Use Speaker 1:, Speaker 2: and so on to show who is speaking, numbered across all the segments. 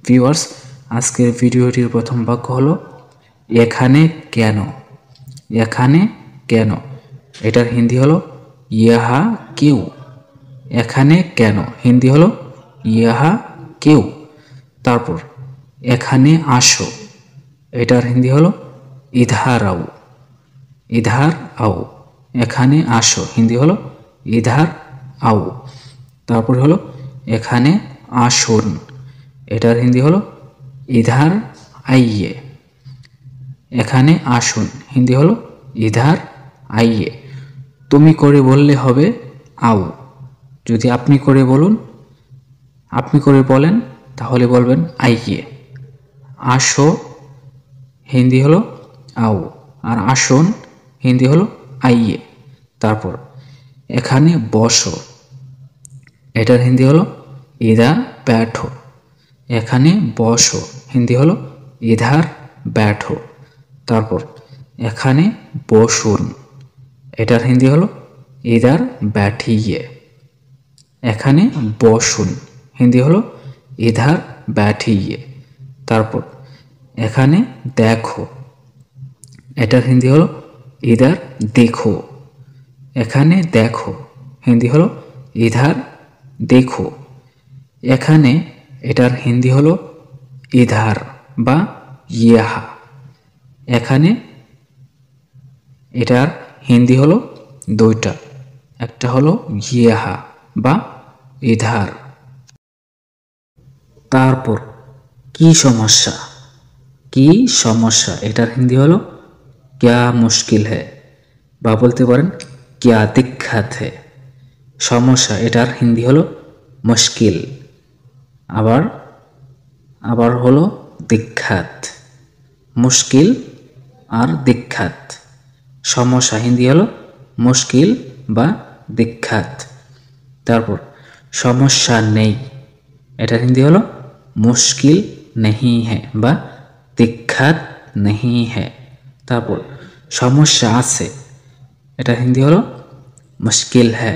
Speaker 1: Viewers, আজকের ভিডিওটির প্রথম বাক্য হলো এখানে কেন। এখানে কেন, এটার হিন্দি হলো ইহা কেউ। এখানে কেন, হিন্দি হলো ইহা কেউ। তারপর এখানে আসো, এটার হিন্দি হলো ইধার আও। ইধার আও, এখানে আসো, হিন্দি হলো ইধার আও। তারপর হলো এখানে আসুন, এটার হিন্দি হলো ইধার আইয়ে। এখানে আসুন, হিন্দি হলো ইধার আইয়ে। তুমি করে বললে হবে আও। যদি আপনি করে বলুন, আপনি করে বলেন, তাহলে বলবেন আইয়ে। আসো, হিন্দি হলো আও, আর আসুন হিন্দি হলো আইয়ে। তারপর এখানে বসো, এটার হিন্দি হলো ইধার बैठो। এখানে বসো, হিন্দি হলো ইধার बैठो। তারপর এখানে বসুন, এটার হিন্দি হলো ইধার बैठिए। এখানে বসুন, হিন্দি হলো ইধার बैठिए। তারপর এখানে দেখো, এটার হিন্দি হলো ইধার देखो। এখানে দেখো, হিন্দি হলো ইধার देखो। এখানে, এটার হিন্দি হলো ইধার বা ইহা। এখানে, এটার হিন্দি হলো দুইটা, একটা হলো ইহা বা ইধার। তারপর কি সমস্যা। কি সমস্যা, এটার হিন্দি হলো क्या मुश्किल है, বা বলতে পারেন क्या दिक्कत है। সমস্যা, এটার হিন্দি হলো মুশকিল। আবার হলো দিক্কাত। মুশকিল আর দিক্কাত। সমস্যা হিন্দি হলো মুশকিল বা দিক্কাত। তারপর সমস্যা নেই, এটার হিন্দি হলো মুশকিল नहीं है বা দিক্কাত नहीं है। তারপর সমস্যা আছে, এটার হিন্দি হলো মুশকিল है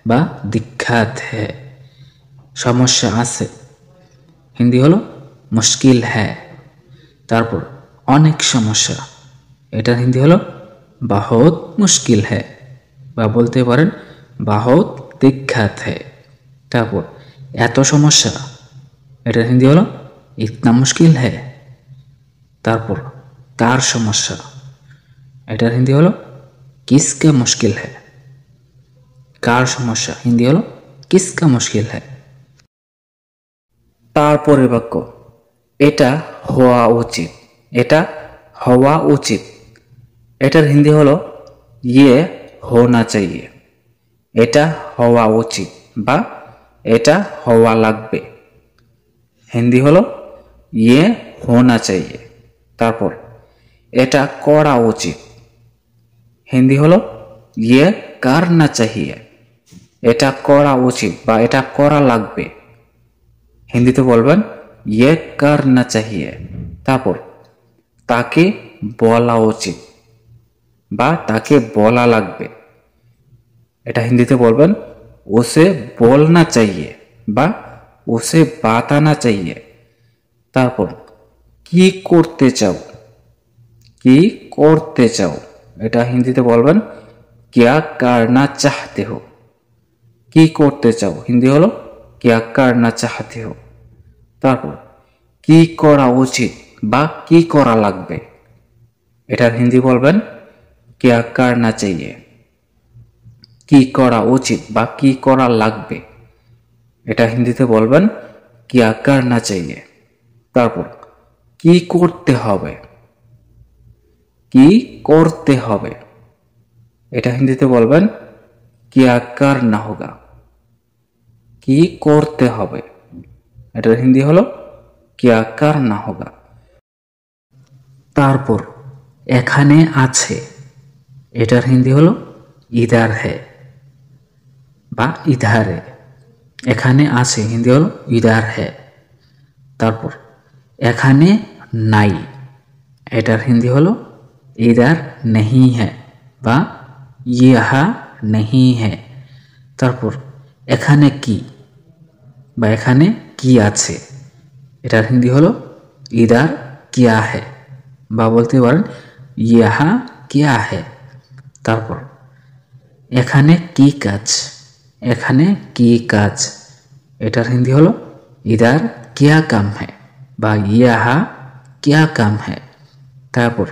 Speaker 1: বা দিক্কাত है। সমস্যা আছে, হিন্দি হলো মুশকিল है। তারপর অনেক সমস্যা, এটার হিন্দি হলো बहुत मुश्किल है বা বলতে পারেন बहुत दिक्कत है। তারপর এত সমস্যা, এটার হিন্দি হলো इतना मुश्किल है। তারপর কার সমস্যা, এটার হিন্দি হলো किसका मुश्किल है। কার সমস্যা, হিন্দি হলো किसका मुश्किल है। তারপরের বাক্য এটা হওয়া উচিত। এটা হওয়া উচিত, এটার হিন্দি হলো ইয়ে হোনা চাইয়ে। এটা হওয়া উচিত বা এটা হওয়া লাগবে, হিন্দি হলো ইয়ে হোনা চাইয়ে। তারপর এটা করা উচিত, হিন্দি হলো ইয়ে করনা চাহিয়ে। এটা করা উচিত বা এটা করা লাগবে, হিন্দিতে বলবেন ইয়ে করনা চাহিয়ে। তারপর তাকে বলা উচিত বা তাকে বলা লাগবে, এটা হিন্দিতে বলবেন উসে বলনা চাইয়ে বা উসে বাতানা চাইয়ে। তারপর কি করতে চাও, কি করতে চাও, এটা হিন্দিতে বলবেন क्या करना चाहते हो। কি করতে চাও, হিন্দি হলো क्या करना चाहते हो। তারপর কি করা উচিত বা কি করা লাগবে, এটার হিন্দি বলবেন क्या करना चाहिए। কি করা উচিত বা কি করা লাগবে, এটা হিন্দিতে বলবেন क्या करना चाहिए। তারপর কি করতে হবে, কি করতে হবে, এটা হিন্দিতে বলবেন क्या करना होगा। কি করতে হবে, এটার হিন্দি হলো क्या करना होगा। তারপর এখানে আছে, এটার হিন্দি হলো ইধার है বা ইধারে। এখানে আছে, হিন্দি হলো ইধার है। তারপর এখানে নাই, এটার হিন্দি হলো ইধার नहीं है বা ইহা नहीं है। তারপর এখানে কি বা এখানে কি আছে, এটার হিন্দি হলো ইদার কিয়া হে, বা বলতে পারেন ইহা কিয়া হে। তারপর এখানে কি কাজ, এখানে কি কাজ, এটার হিন্দি হলো ইদার কিয়া কাম হে, বা ইহা কিয়া কাম হে। তারপর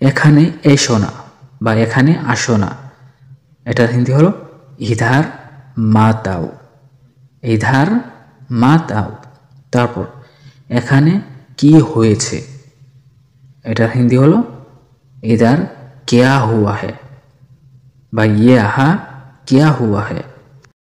Speaker 1: এখানে এসো না, বা এখানে আসো না, এটার হিন্দি হলো ইধার মাত আও, ইধার মাত আও। তারপর এখানে কি হয়েছে, এটার হিন্দি হলো ইধার কেয়া হুয়া হে, বা ইহা কেয়া হুয়া হে।